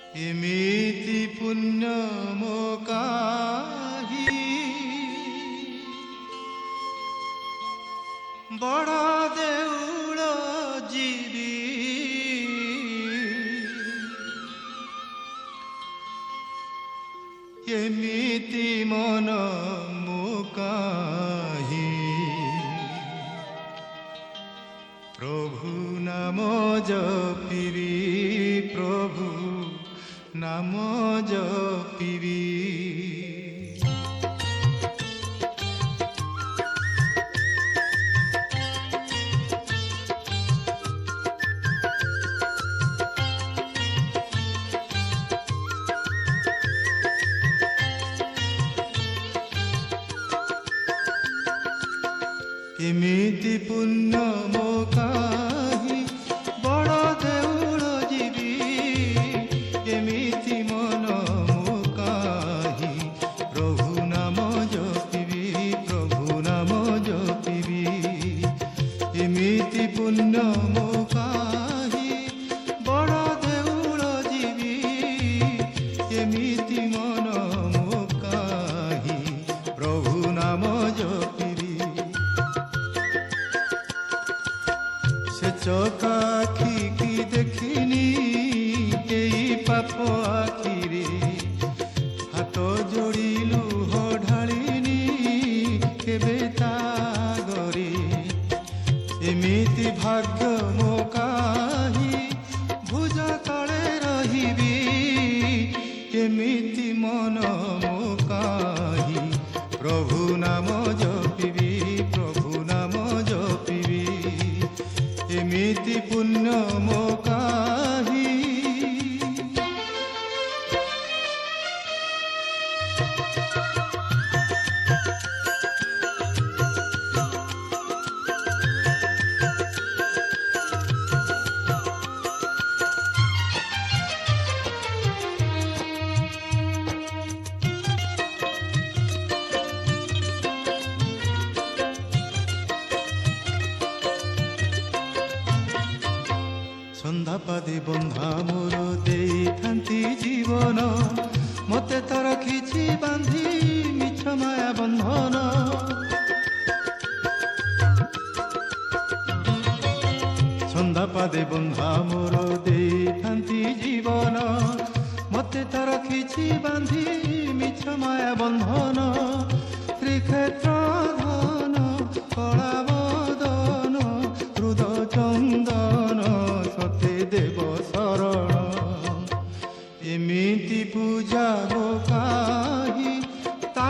ଏମିତି ପୁଣ୍ୟ ମୋ କାହି ବଡ଼ ଦେଉଳ ଯିବି ଏମିତି ମନ ମୋ କାହି ପ୍ରଭୁ ନାମ ଜପିବି ପ୍ରଭୁ নাম জপিবি এমিতি পুণ্য মো কাহি বড় দেউল ଯିବି ଏମିତି ମନ ମୋ କାହି ପ୍ରଭୁ ନାମ ଜପିବି ପ୍ରଭୁ ନାମ ଜପିବି ଏମିତି ପୁଣ୍ୟ ମୋ କାହି ବଡ଼ ଦେଉଳ ଯିବି ଏମିତି ମନ ମୋ କାହି ପ୍ରଭୁ ନାମ ଜପିବି ସେ ଚକା ଆଖିକି ଦେଖିନି পাপ আখিরে হাত যোড়ি লুহ ঢালিনি কেবে তাগরে এমিতি ভাগ্য মো কাহি ভুজ তলে রহিবি এমিতি মন মো কাহি প্রভু নাম জপিবি প্রভু নাম জপিবি এমিতি পুণ্য মো কাহি সন্ধ্যাপাদে বন্ধা মোর দেইথান্তি জীবন মতে তো রখিছি বান্ধি মিছ মায়া বন্ধন সন্ধ্যাপাদে বন্ধা মোর দেইথান্তি জীবন মতে তো রখিছি বান্ধি মিছ মায়া বন্ধন শ্রীক্ষেত্র ধন কলা বদন হৃদ চন্দন সতে দেব শরণ এমিতি পূজা কাহি তা